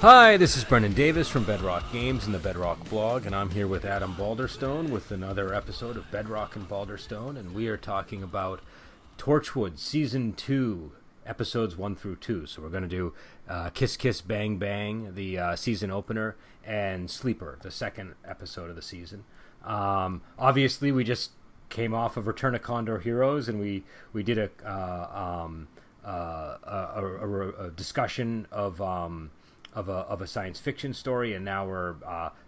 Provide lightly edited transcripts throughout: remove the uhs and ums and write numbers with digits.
Hi, this is Brendan Davis from Bedrock Games and the Bedrock blog, and I'm here with Adam Balderstone with another episode of Bedrock and Balderstone, and we are talking about Torchwood Season 2, Episodes 1 through 2. So we're going to do Kiss Kiss Bang Bang, the season opener, and Sleeper, the second episode of the season. Obviously, we just came off of Return of Condor Heroes, and we did a discussion of a science fiction story, and now we're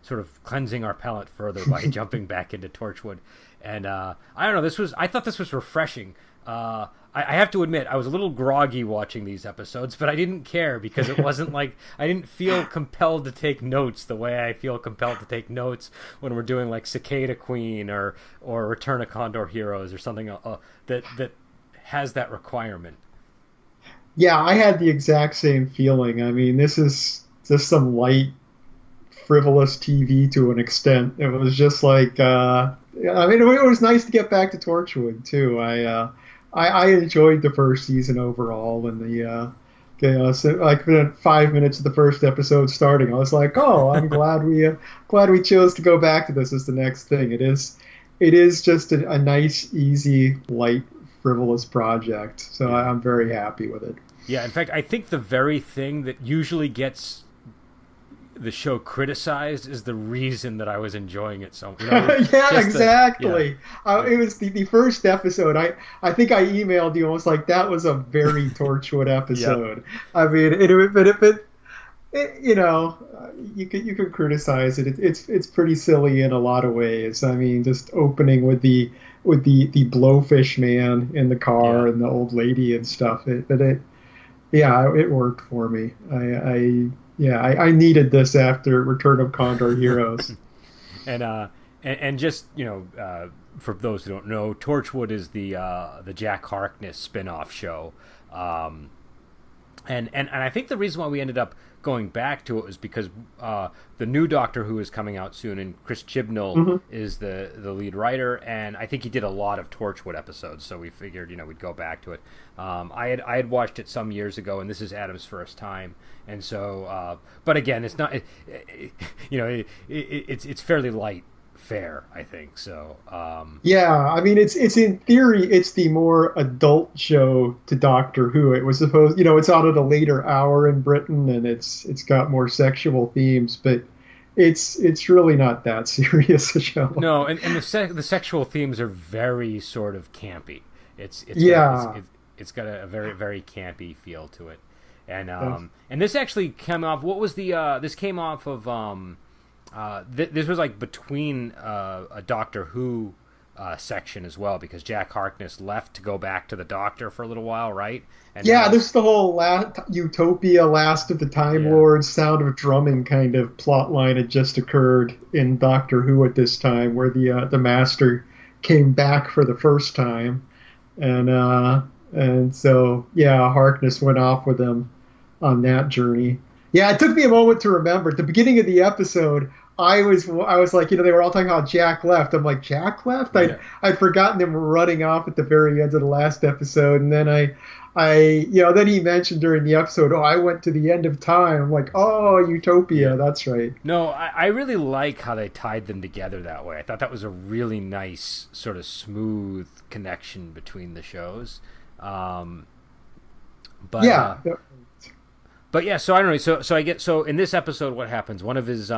sort of cleansing our palate further by jumping back into Torchwood. And I don't know, I thought this was refreshing. I have to admit, I was a little groggy watching these episodes, but I didn't care because it wasn't like I didn't feel compelled to take notes the way I feel compelled to take notes when we're doing like Cicada Queen or Return of Condor Heroes or something that has that requirement. Yeah, I had the exact same feeling. I mean, this is just some light, frivolous TV to an extent. It was just like, it was nice to get back to Torchwood too. I enjoyed the first season overall, and so like within 5 minutes of the first episode starting, I was like, oh, I'm glad we chose to go back to this as the next thing. It is just a nice, easy, light, frivolous project, so I'm very happy with it. Yeah, in fact, I think the very thing that usually gets the show criticized is the reason that I was enjoying it so much. Yeah, exactly. It was the first episode. I think I emailed you. I was like, that was a very Torchwood episode. Yep. I mean, you could criticize it. It's pretty silly in a lot of ways. I mean, just opening with the blowfish man in the car and the old lady and stuff. It worked for me. I needed this after Return of Condor Heroes. and just for those who don't know, Torchwood is the Jack Harkness spin-off show. And I think the reason why we ended up going back to it was because the new Doctor Who is coming out soon, and Chris Chibnall is the lead writer, and I think he did a lot of Torchwood episodes, so we figured we'd go back to it. I had watched it some years ago, and this is Adam's first time, and so but again, it's not it's fairly light fare, I think. So I mean, it's in theory it's the more adult show to Doctor Who. It was supposed, it's on at a later hour in Britain, and it's got more sexual themes, but it's really not that serious a show. No, and the sexual themes are very sort of campy. It's got a very, very campy feel to it, and and this actually came off. What was this came off of this was like between a Doctor Who section as well, because Jack Harkness left to go back to the Doctor for a little while, right? And this is the whole Utopia, Last of the Time Lords, Sound of Drumming kind of plot line had just occurred in Doctor Who at this time, where the Master came back for the first time, and so Harkness went off with him on that journey. Yeah, it took me a moment to remember. At the beginning of the episode, I was like, they were all talking about Jack left. I'm like, Jack left? I'd forgotten him running off at the very end of the last episode, and then then he mentioned during the episode, I went to the end of time. I'm like, oh, Utopia, that's right. No, I really like how they tied them together that way. I thought that was a really nice sort of smooth connection between the shows. But yeah, so I don't know. So in this episode, what happens? One of his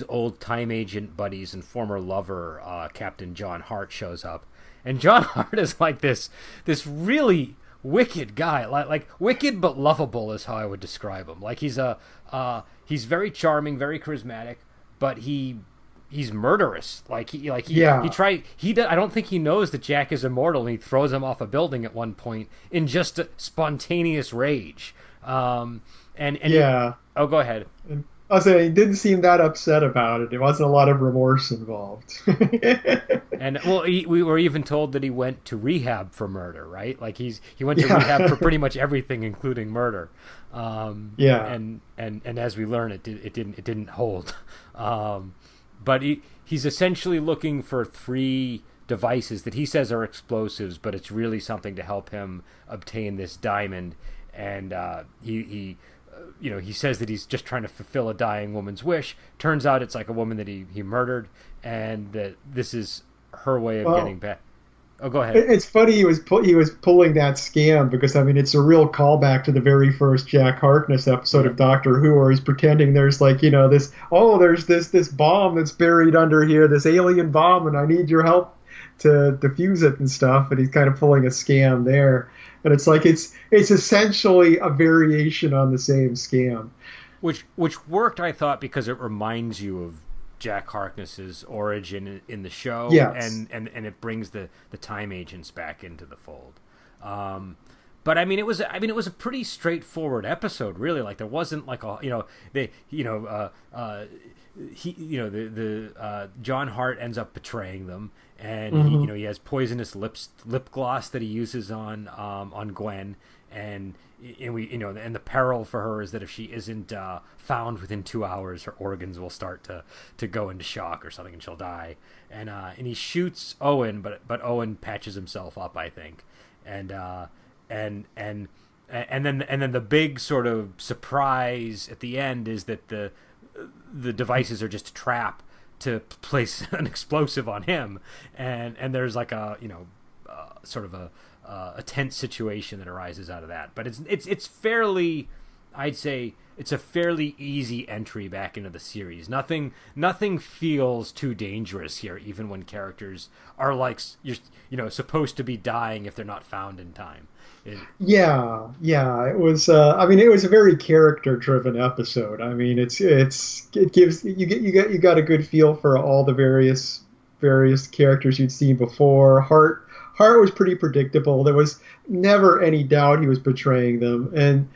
old time agent buddies and former lover, Captain John Hart, shows up, and John Hart is like this really wicked guy, like wicked but lovable is how I would describe him. Like he's very charming, very charismatic, but he's murderous. I don't think he knows that Jack is immortal, and he throws him off a building at one point in just a spontaneous rage. Go ahead. I was saying, he didn't seem that upset about it. There wasn't a lot of remorse involved. And we were even told that he went to rehab for murder, right? Like he went to rehab for pretty much everything, including murder. And as we learn, it didn't hold. But he's essentially looking for 3 devices that he says are explosives, but it's really something to help him obtain this diamond. And he he says that he's just trying to fulfill a dying woman's wish. Turns out it's like a woman that he murdered, and that this is her way of getting back. Oh, go ahead. It's funny he was pulling that scam because I mean it's a real callback to the very first Jack Harkness episode of Doctor Who where he's pretending there's like there's bomb that's buried under here, this alien bomb, and I need your help to defuse it and stuff, and he's kind of pulling a scam there, and it's like it's essentially a variation on the same scam, which worked, I thought, because it reminds you of Jack Harkness's origin in the show, yes. and it brings the time agents back into the fold. But I mean, it was a pretty straightforward episode, really. Like there wasn't like John Hart ends up betraying them, and he has poisonous lip gloss that he uses on Gwen, and we and the peril for her is that if she isn't found within 2 hours, her organs will start to go into shock or something, and she'll die. And he shoots Owen, but Owen patches himself up, I think, and then the big sort of surprise at the end is that the devices are just a trap to place an explosive on him, and there's like a sort of a tense situation that arises out of that. But it's fairly, I'd say, it's a fairly easy entry back into the series. Nothing feels too dangerous here, even when characters are like supposed to be dying if they're not found in time. It was. It was a very character-driven episode. I mean, it gives you got a good feel for all the various characters you'd seen before. Hart was pretty predictable. There was never any doubt he was betraying them, and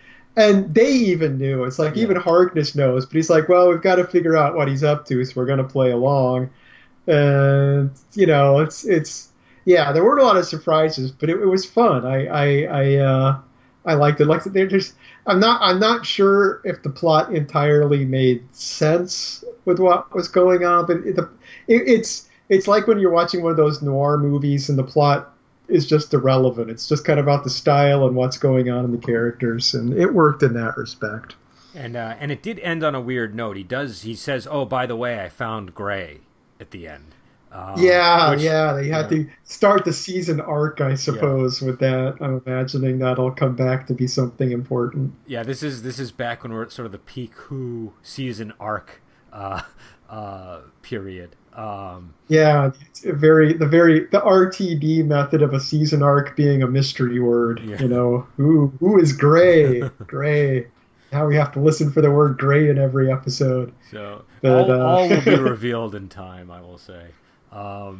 they even knew. It's like even Harkness knows, but he's like, well, we've got to figure out what he's up to, so we're going to play along. And there weren't a lot of surprises, but it was fun. I liked it. Like I'm not sure if the plot entirely made sense with what was going on, but it's like when you're watching one of those noir movies and the plot is just irrelevant. It's just kind of about the style and what's going on in the characters, and it worked in that respect. And it did end on a weird note. He says, "Oh, by the way, I found Gray," at the end. They had to start the season arc, I suppose, with that. I'm imagining that'll come back to be something important. Yeah, this is back when we're at sort of the peak Who season arc period. It's the RTD method of a season arc being a mystery word. Yeah. Who is Gray? Gray. Now we have to listen for the word Gray in every episode. So all will be revealed in time, I will say. Well,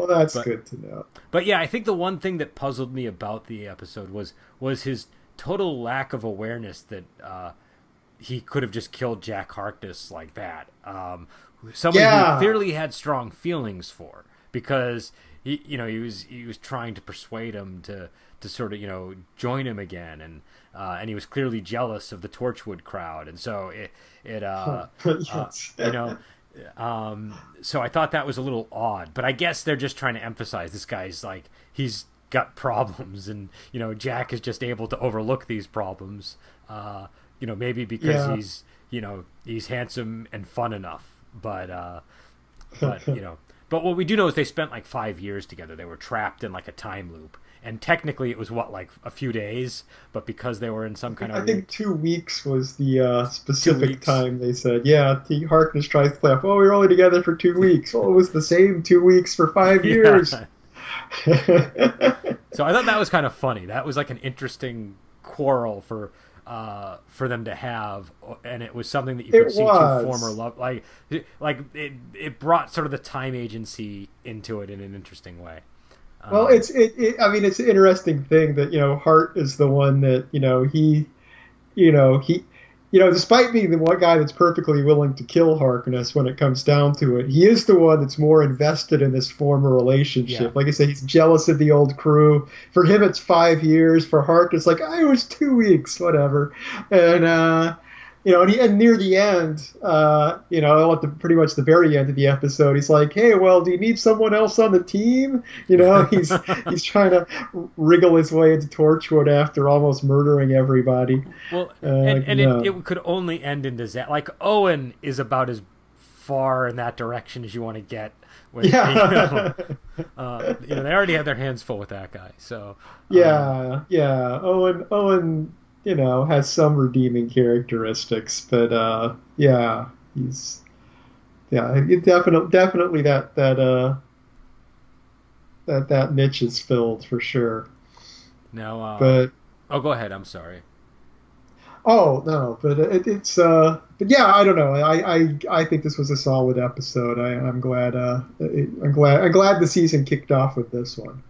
that's good to know. But yeah, I think the one thing that puzzled me about the episode was his total lack of awareness that he could have just killed Jack Harkness like that. Somebody who clearly had strong feelings for, because he was trying to persuade him to sort of join him again, and he was clearly jealous of the Torchwood crowd, and so so I thought that was a little odd, but I guess they're just trying to emphasize this guy's like he's got problems, and Jack is just able to overlook these problems, maybe because he's handsome and fun enough. But what we do know is they spent like 5 years together. They were trapped in like a time loop, and technically it was like a few days, but because they were in some kind of... I think 2 weeks was the specific time they said. Yeah, T. Harkness tries to play up, we were only together for 2 weeks. Well, it was the same 2 weeks for 5 years. So I thought that was kind of funny. That was like an interesting quarrel for them to have, and it was something that you could see two former love, like it brought sort of the time agency into it in an interesting way. Well, it's an interesting thing that Hart is the one that he despite being the one guy that's perfectly willing to kill Harkness when it comes down to it, he is the one that's more invested in this former relationship. Yeah. Like I said, he's jealous of the old crew. For him, it's 5 years. For Harkness, like, it was 2 weeks, whatever. And, and near the end, at pretty much the very end of the episode, he's like, "Hey, well, do you need someone else on the team?" He's trying to wriggle his way into Torchwood after almost murdering everybody. Well, it could only end in disaster. Like Owen is about as far in that direction as you want to get. They already had their hands full with that guy. So Owen, has some redeeming characteristics, but definitely that niche is filled for sure. Now, but go ahead. I'm sorry. Oh no, but but yeah, I don't know. I think this was a solid episode. I'm glad the season kicked off with this one.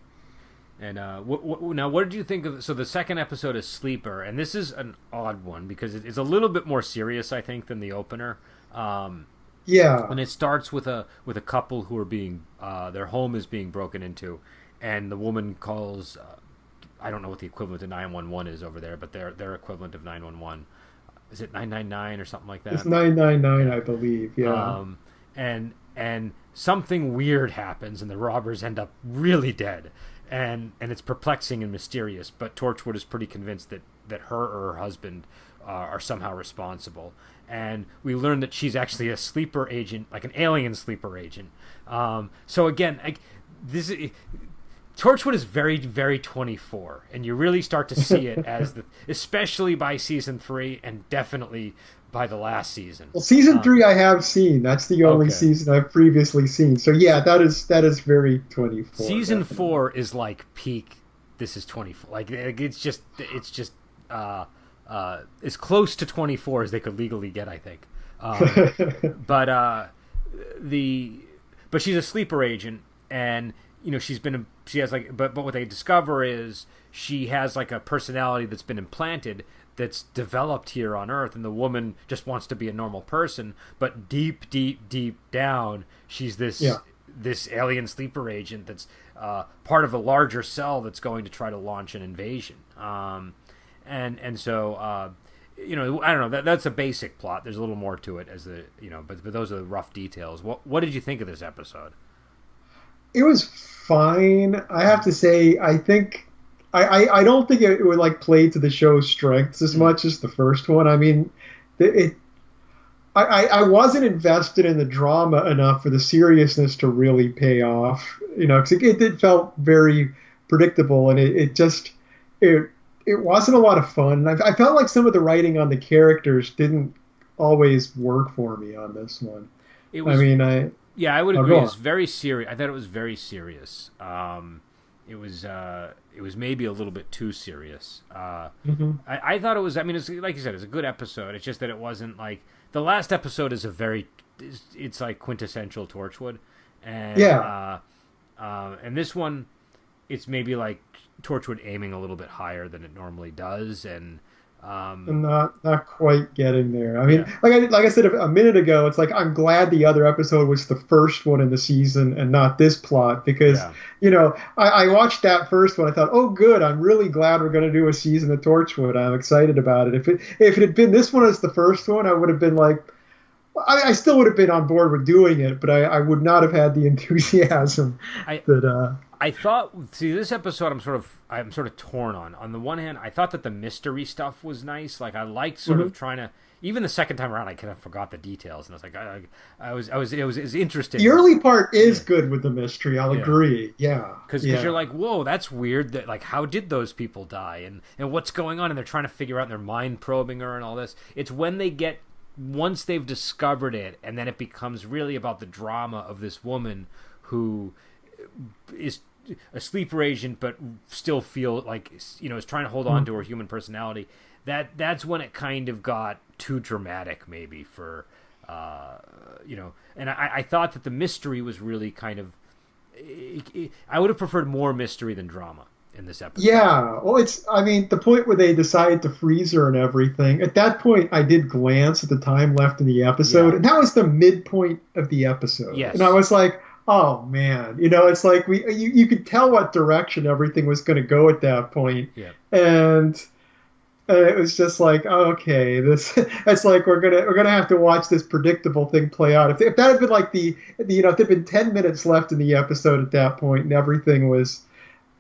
And now, what did you think of? So the second episode is Sleeper, and this is an odd one because it's a little bit more serious, I think, than the opener. Yeah, and it starts with a couple who are being their home is being broken into, and the woman calls. I don't know what the equivalent of 911 is over there, but their equivalent of 911 is it 999 or something like that? It's 999, I believe. Yeah. And something weird happens, and the robbers end up really dead, and it's perplexing and mysterious. But Torchwood is pretty convinced that her or her husband are somehow responsible, and we learn that she's actually a sleeper agent, like an alien sleeper agent. So again, this is. Torchwood is very, very 24, and you really start to see it especially by season 3, and definitely by the last season. Well, season 3 I have seen. That's the only season I've previously seen. So yeah, that is very 24. Season 4 is like peak. This is 24. Like it's just as close to 24 as they could legally get, I think. But she's a sleeper agent, and but what they discover is she has like a personality that's been implanted that's developed here on Earth, and the woman just wants to be a normal person, but deep, deep, deep down, she's this alien sleeper agent that's part of a larger cell that's going to try to launch an invasion. So I don't know. That's a basic plot. There's a little more to it, but those are the rough details. What did you think of this episode? It was fine. I have to say, I think I don't think it would like play to the show's strengths as much as the first one. I mean, I wasn't invested in the drama enough for the seriousness to really pay off. Because it felt very predictable, and it wasn't a lot of fun. I felt like some of the writing on the characters didn't always work for me on this one. Yeah, I would agree. It's very serious. I thought it was very serious. It was maybe a little bit too serious. I thought it was. I mean, it's like you said, it's a good episode. It's just that it wasn't like the last episode is it's like quintessential Torchwood, and and this one, it's maybe like Torchwood aiming a little bit higher than it normally does, and not quite getting there. I mean, like I said a minute ago, it's like I'm glad the other episode was the first one in the season and not this plot, because I watched that first one. I thought, oh, good, I'm really glad we're going to do a season of Torchwood. I'm excited about it. If it had been this one as the first one, I would have been like, I still would have been on board with doing it, but I would not have had the enthusiasm I thought. See, this episode, I'm sort of torn on. On the one hand, I thought that the mystery stuff was nice. Like I liked sort of trying to. Even the second time around, I kind of forgot the details, and I was like, it was interesting. The early part is good with the mystery. I'll agree. Yeah, because you're like, whoa, that's weird. That like, how did those people die, and what's going on? And they're trying to figure out. And they're mind probing her and all this. It's when they get. Once they've discovered it, and then it becomes really about the drama of this woman who is a sleeper agent, but still feel like is trying to hold on to her human personality. That's when it kind of got too dramatic, maybe for And I thought that the mystery was really kind of. I would have preferred more mystery than drama in this episode. Yeah, well, the point where they decided to freeze her and everything, at that point I did glance at the time left in the episode, and that was the midpoint of the episode. Yes. And I was like, oh man, it's like you could tell what direction everything was going to go at that point. Yeah. And it was just like, okay, this it's like we're gonna have to watch this predictable thing play out. If that had been like if there'd been 10 minutes left in the episode at that point and everything was,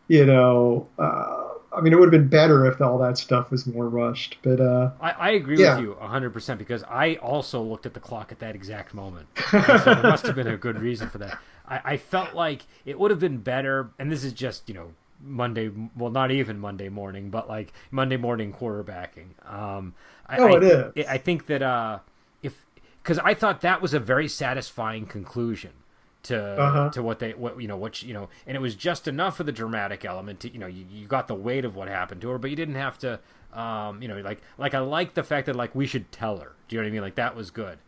I mean, it would have been better if all that stuff was more rushed. But I agree with yeah. you 100% because I also looked at the clock at that exact moment. And so there must have been a good reason for that. I felt like it would have been better, and this is just, Monday, well, not even Monday morning, but like Monday morning quarterbacking. It is. I think that because I thought that was a very satisfying conclusion to and it was just enough of the dramatic element to you got the weight of what happened to her, but you didn't have to like I like the fact that like we should tell her. Do you know what I mean? Like that was good.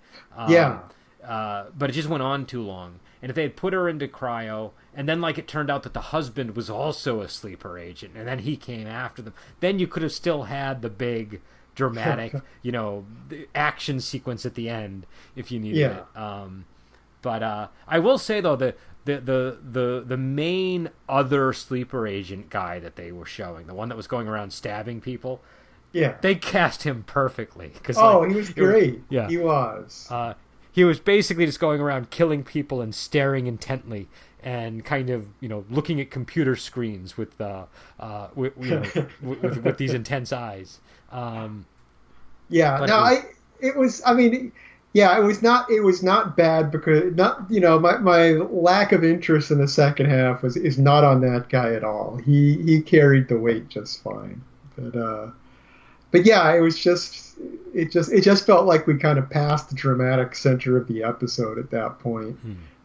Yeah. But it just went on too long. And if they had put her into cryo, and then like it turned out that the husband was also a sleeper agent, and then he came after them, then you could have still had the big dramatic, the action sequence at the end if you needed it. But I will say though the main other sleeper agent guy that they were showing, the one that was going around stabbing people, they cast him perfectly. He was great. He was. He was basically just going around killing people and staring intently and kind of looking at computer screens with with these intense eyes. It was not bad because my lack of interest in the second half is not on that guy at all. He carried the weight just fine. But yeah, it just felt like we kind of passed the dramatic center of the episode at that point.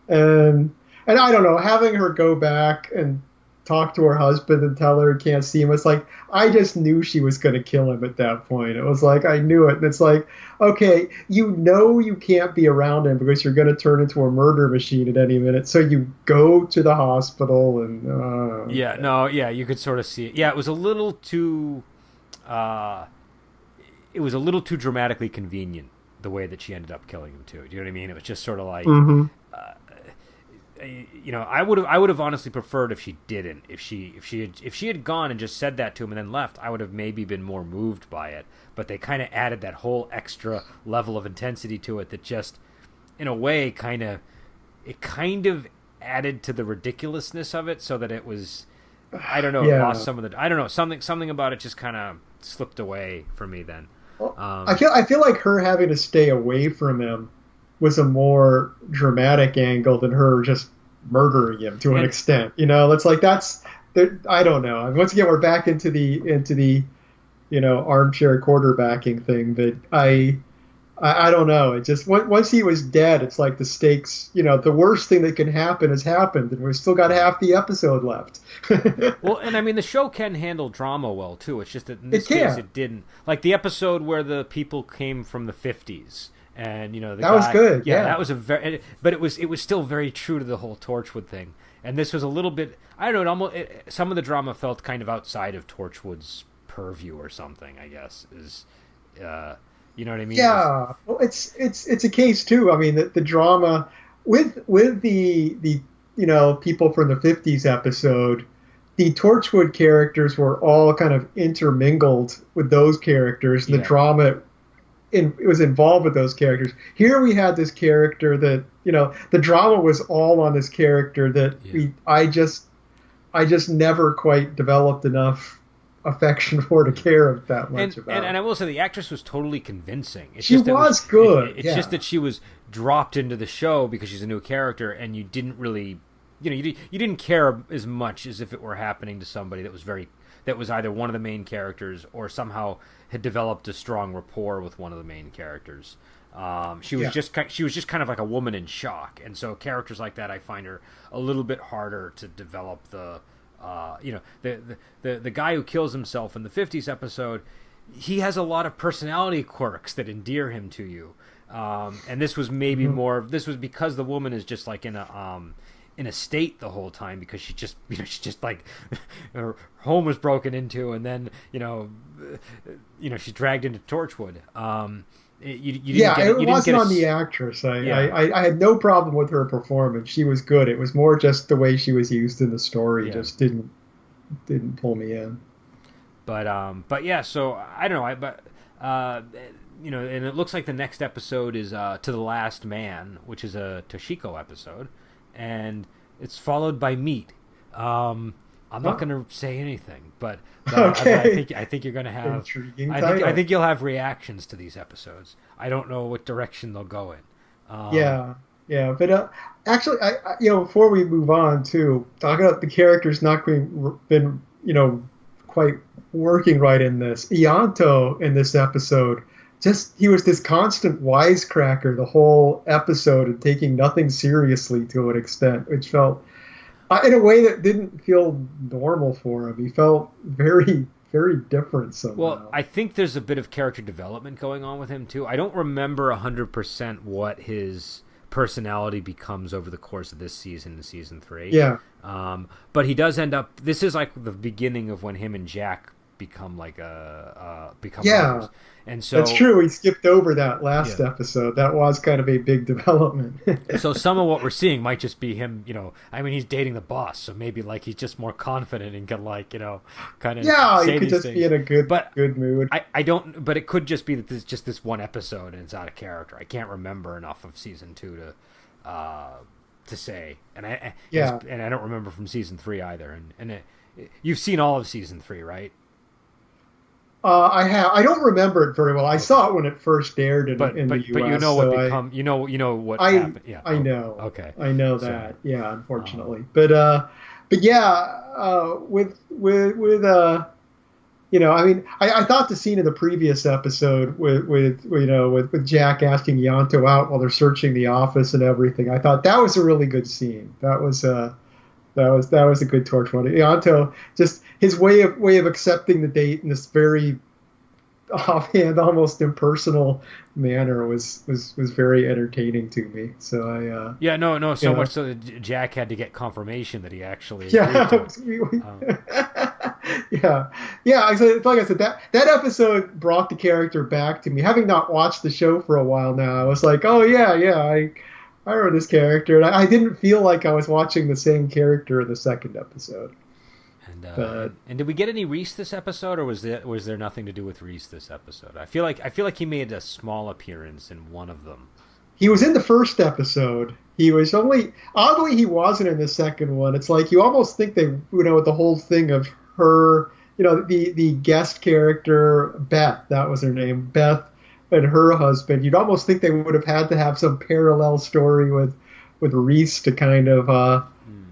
And I don't know, having her go back and talk to her husband and tell her he can't see him, it's like I just knew she was going to kill him at that point. It was like I knew it. And it's like, okay, you can't be around him because you're going to turn into a murder machine at any minute. So you go to the hospital and you could sort of see it. Yeah, it was a little too dramatically convenient the way that she ended up killing him too. Do you know what I mean? It was just sort of like I would have honestly preferred if she didn't. If she had gone and just said that to him and then left, I would have maybe been more moved by it. But they kind of added that whole extra level of intensity to it that just, in a way, kind of added to the ridiculousness of it, so that it was, I don't know, lost some of the, I don't know, something about it just kind of slipped away for me then. I feel like her having to stay away from him was a more dramatic angle than her just murdering him to an extent. It's like I don't know. I mean, once again, we're back into the armchair quarterbacking thing. But I don't know. It just once he was dead, it's like the stakes. The worst thing that can happen has happened, and we've still got half the episode left. Well, and I mean, the show can handle drama well too. It's just that in this case, it didn't. Like the episode where the people came from the 50s. And that guy, was good. Yeah, that was but it was still very true to the whole Torchwood thing. And this was a little bit, I don't know, some of the drama felt kind of outside of Torchwood's purview or something, I guess. You know what I mean? Yeah. Well, it's a case too. I mean, the drama with the people from the 50s episode, the Torchwood characters were all kind of intermingled with those characters, and the drama it was involved with those characters. Here we had this character that the drama was all on this character that I just never quite developed enough affection for to care that much about. And I will say the actress was totally convincing. She was good. It's just that she was dropped into the show because she's a new character, and you didn't really, you didn't care as much as if it were happening to somebody that was either one of the main characters or somehow had developed a strong rapport with one of the main characters. She was just kind of like a woman in shock, and so characters like that I find are a little bit harder to develop. The guy who kills himself in the 50s episode, he has a lot of personality quirks that endear him to you, and this was maybe more. This was because the woman is just like in a state the whole time because she just like her home was broken into, and then she's dragged into Torchwood. It wasn't on the actress. I had no problem with her performance. She was good. It was more just the way she was used in the story just didn't pull me in. But yeah, so I don't know. And it looks like the next episode is To the Last Man, which is a Toshiko episode, and it's followed by Meat. I'm not going to say anything, but Okay. I think you're going to have. Intriguing I title. think you'll have reactions to these episodes. I don't know what direction they'll go in. Yeah, yeah, but actually, before we move on to talking about the characters not been quite working right in this, Ianto in this episode, just he was this constant wisecracker the whole episode and taking nothing seriously to an extent, which felt in a way that didn't feel normal for him. He felt very, very different Well, somehow. I think there's a bit of character development going on with him too. I don't remember 100% what his personality becomes over the course of this season, in season 3. Yeah, But he does end up. This is like the beginning of when him and Jack become become yeah. lovers, and That's so true. We skipped over that last yeah. episode. That was kind of a big development. So some of what we're seeing might just be him. I mean, he's dating the boss, so maybe like he's just more confident and can kind of Yeah, you say could these just things. be in a But good mood. I don't. But it could just be that this just this one episode and it's out of character. I can't remember enough of season 2 to say, Yeah. and I don't remember from season 3 either. You've seen all of season 3, right? I have. I don't remember it very well. I saw it when it first aired in But the U.S. but you know what so become you know what I happened. Yeah. I know. Okay. I know So, that. Yeah, unfortunately. But yeah, I mean, I thought the scene in the previous episode with Jack asking Yanto out while they're searching the office and everything. I thought that was a really good scene. That was a good Torchwood. Ianto, just his way of accepting the date in this very offhand, almost impersonal manner was very entertaining to me. So yeah, no, so you know, much so that Jack had to get confirmation that he actually agreed yeah, to it. yeah, yeah. Like I said, that episode brought the character back to me. Having not watched the show for a while now, I was like, oh yeah, I remember this character, and I didn't feel like I was watching the same character in the second episode. But And did we get any Reese this episode, or was there nothing to do with Reese this episode? I feel like he made a small appearance in one of them. he was in the first episode. He was oddly he wasn't in the second one. It's like you almost think they with the whole thing of her, the guest character Beth, that was her name, Beth, and her husband. You'd almost think they would have had to have some parallel story with Reese to kind of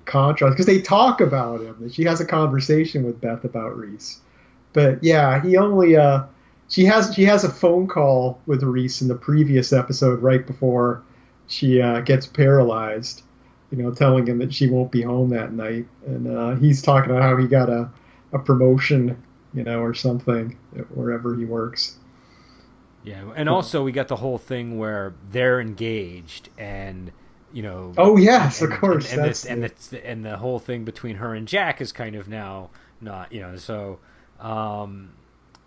contrast, because they talk about him. She has a conversation with Beth about Reese. But yeah, he only she has a phone call with Reese in the previous episode right before she gets paralyzed, telling him that she won't be home that night, and he's talking about how he got a promotion, or something wherever he works. Yeah, and also we got the whole thing where they're engaged, and Oh yes, of course. And the whole thing between her and Jack is kind of now not so.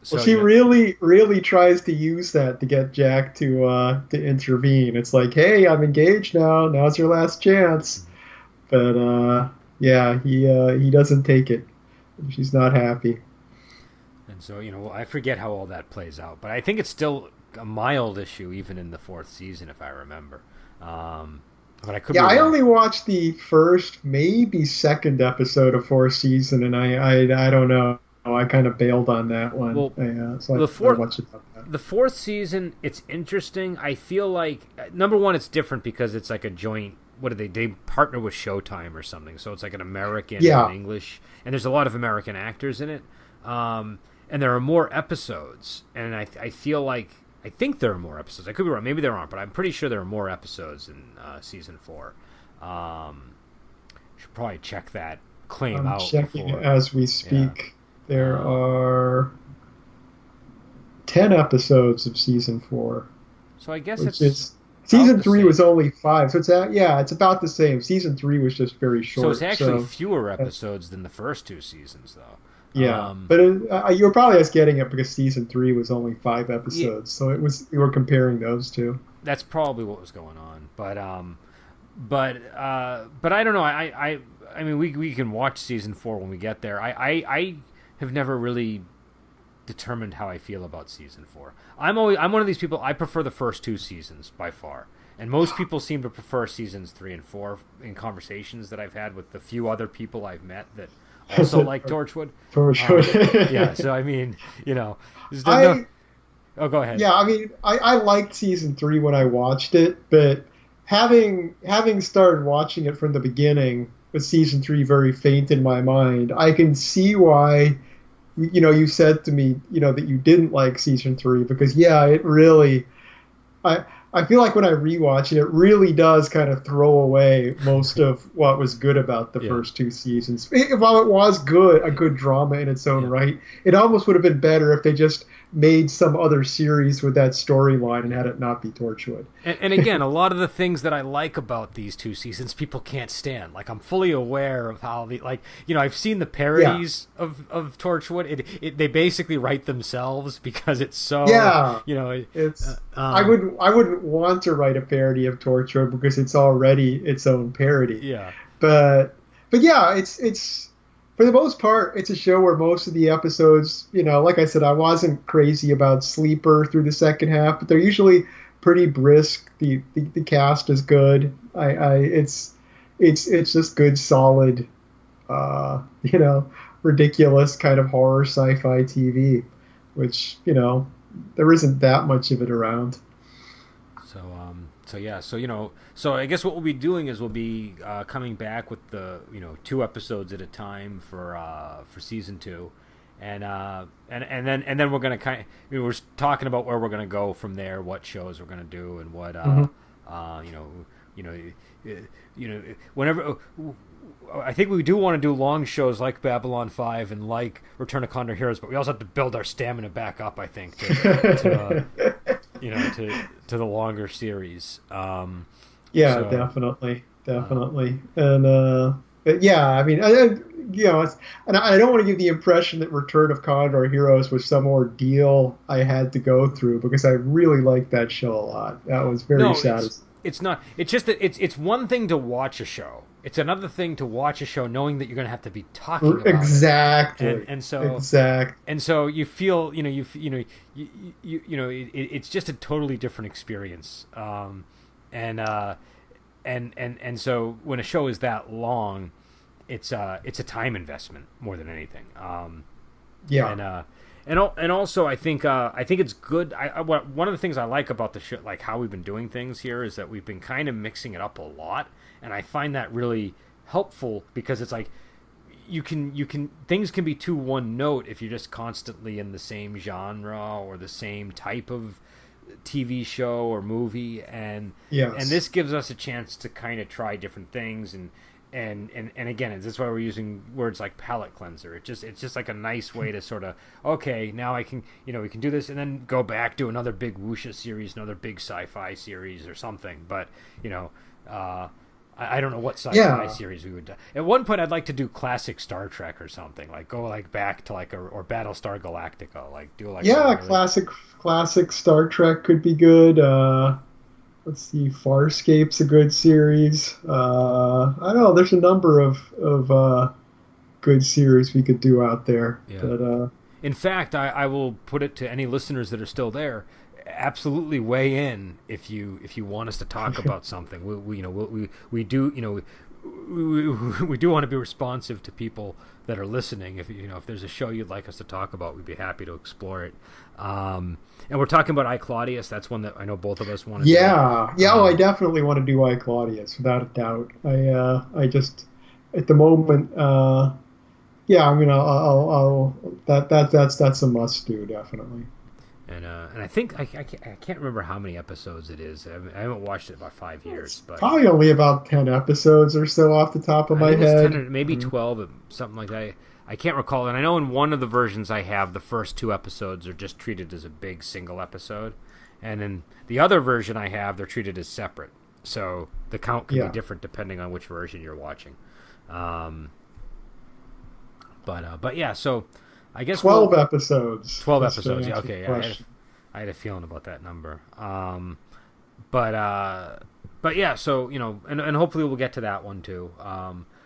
So Well, she really, really tries to use that to get Jack to intervene. It's like, hey, I'm engaged now. Now's your last chance. But yeah, he doesn't take it. She's not happy. And so I forget how all that plays out, but I think it's still a mild issue even in the 4th season, if I remember. But I could. Yeah, be I wrong. only watched the first, maybe second episode of 4th season, and I don't know. I kind of bailed on that one. Well, so the I fourth- watched it. The 4th season, it's interesting. I feel like number one, it's different because it's like a joint. What do they partner with Showtime or something? So it's like an American Yeah. and English, and there's a lot of American actors in it. And there are more episodes, and I feel like I think there are more episodes. I could be wrong. Maybe there aren't, but I'm pretty sure there are more episodes in season 4. Should probably check that claim I'm out. checking before. it as we speak. There are 10 episodes of season 4, So I guess which it's is season the 3 same. was only 5. So it's about the same. Season 3 was just very short. so it's actually so, fewer episodes than the first 2 seasons, though. yeah. But you were probably just getting it because season 3 was only 5 episodes. So you were comparing those two. That's probably what was going on. But I don't know. I mean, we can watch season 4 when we get there. I have never really determined how I feel about season 4. I'm one of these people. I prefer the first 2 seasons by far, and most people seem to prefer seasons 3 and 4 in conversations that I've had with the few other people I've met that also like Torchwood. Torchwood. Yeah, so I mean, oh, go ahead. Yeah, I mean, I liked season 3 when I watched it, but having started watching it from the beginning with season 3 very faint in my mind, I can see why. You said to me, that you didn't like season 3 because, yeah, it really, I feel like when I rewatch it, it really does kind of throw away most of what was good about the first 2 seasons. While it was a good drama in its own right, it almost would have been better if they just made some other series with that storyline and had it not be Torchwood. And again, a lot of the things that I like about these 2 seasons, people can't stand. Like, I'm fully aware of how I've seen the parodies of Torchwood. They basically write themselves because it's so it's I wouldn't want to write a parody of Torchwood because it's already its own parody. Yeah, but yeah, it's. For the most part, it's a show where most of the episodes, like I said, I wasn't crazy about Sleeper through the second half, but they're usually pretty brisk. The cast is good. It's just good, solid, ridiculous kind of horror sci-fi TV, which there isn't that much of it around. So I guess what we'll be doing is we'll be coming back with the 2 episodes at a time for season 2, and then we're gonna we're talking about where we're gonna go from there, what shows we're gonna do, and what whenever. I think we do want to do long shows like Babylon 5 and like Return of Condor Heroes, but we also have to build our stamina back up, I think, to the longer series. Definitely. And yeah, I mean, and I don't want to give the impression that Return of Condor Heroes was some ordeal I had to go through, because I really liked that show a lot. That was very satisfying. It's not. It's just that it's one thing to watch a show. It's another thing to watch a show knowing that you're going to have to be talking about it. And so you feel, it's just a totally different experience. And so when a show is that long, it's a time investment more than anything. And also I think it's good. One of the things I like about the show, like how we've been doing things here, is that we've been kind of mixing it up a lot, and I find that really helpful, because it's like you can things can be too one note if you're just constantly in the same genre or the same type of TV show or movie, and this gives us a chance to kind of try different things, and again, that's why we're using words like palate cleanser. It's just like a nice way to sort of, okay, now I can, we can do this, and then go back to another big wuxia series, another big sci-fi series or something. But I don't know what sci-fi series we would do. At one point, I'd like to do classic Star Trek or something, like go like back to like or Battlestar Galactica, like do like classic Star Trek could be good. Let's see, Farscape's a good series. I don't know. There's a number of good series we could do out there. Yeah. But, in fact, I will put it to any listeners that are still there. Absolutely weigh in if you want us to talk about something. We do want to be responsive to people that are listening. If there's a show you'd like us to talk about, we'd be happy to explore it. And we're talking about I, Claudius. That's one that I know both of us want to do. I definitely want to do I, Claudius, without a doubt. I just at the moment, I'll that's a must do, definitely. And I think I can't remember how many episodes it is. I haven't watched it in about 5 years. But probably only about 10 episodes or so off the top of my head. 10, maybe 12, something like that. I can't recall. And I know in one of the versions I have, the first 2 episodes are just treated as a big single episode. And in the other version I have, they're treated as separate. So the count can be different depending on which version you're watching. But yeah, so I guess 12 episodes. 12 episodes. Yeah, okay. I had a feeling about that number. But yeah, so and hopefully we'll get to that one too.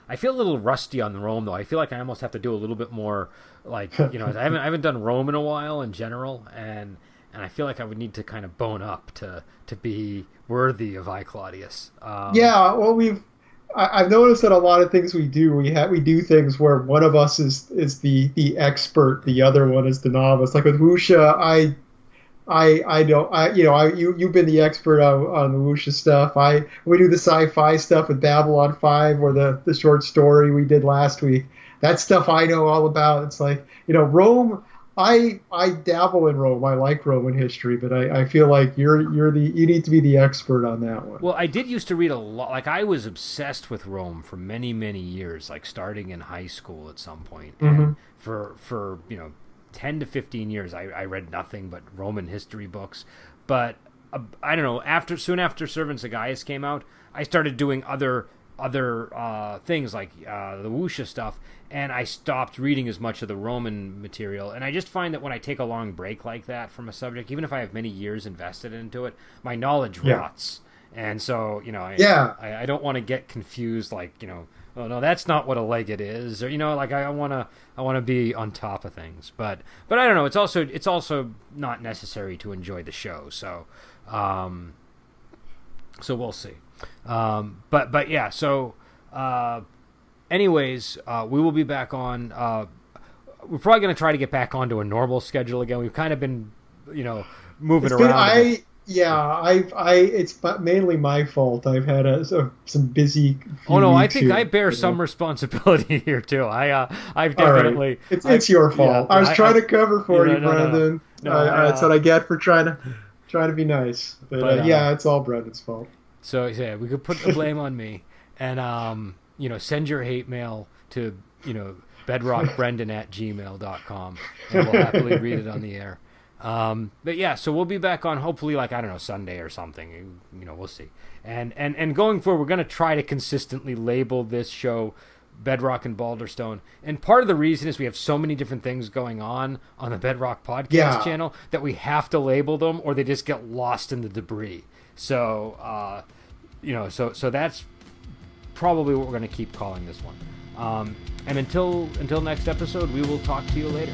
I feel a little rusty on the Rome though. I feel like I almost have to do a little bit more. Like, I haven't done Rome in a while in general, and I feel like I would need to kind of bone up to be worthy of I, Claudius. Yeah, well, I've noticed that a lot of things we do things where one of us is the expert, the other one is the novice. Like with Wuxia, I don't you've been the expert on the Wuxia stuff. We do the sci-fi stuff with Babylon 5 or the short story we did last week. That stuff I know all about. It's like, Rome. I dabble in Rome. I like Roman history, but I feel like you need to be the expert on that one. Well, I did used to read a lot. Like, I was obsessed with Rome for many, many years, like starting in high school at some point. And for 10 to 15 years, I read nothing but Roman history books. But I don't know, soon after Servants of Gaius came out, I started doing other things like the Wuxia stuff, and I stopped reading as much of the Roman material. And I just find that when I take a long break like that from a subject, even if I have many years invested into it, my knowledge rots. And so, I don't want to get confused, like, oh no, that's not what a legate is, or like I want to be on top of things. But I don't know. It's also not necessary to enjoy the show. So we'll see. But yeah. So anyways, we will be back on. We're probably going to try to get back onto a normal schedule again. We've kind of been, moving around. It's mainly my fault. I've had some busy. Oh no, I think I bear some responsibility here too. I've definitely. Right. It's your fault. Yeah, I was trying to cover for you, Brendan. That's what I get for trying to be nice. But it's all Brendan's fault. So yeah, we could put the blame on me, and send your hate mail to bedrockbrendan@gmail.com, and we'll happily read it on the air. But yeah, so we'll be back on hopefully like, I don't know, Sunday or something. We'll see. And going forward, we're going to try to consistently label this show Bedrock and Balderstone. And part of the reason is we have so many different things going on the Bedrock podcast channel that we have to label them, or they just get lost in the debris. So, so that's probably what we're going to keep calling this one. And until next episode, we will talk to you later.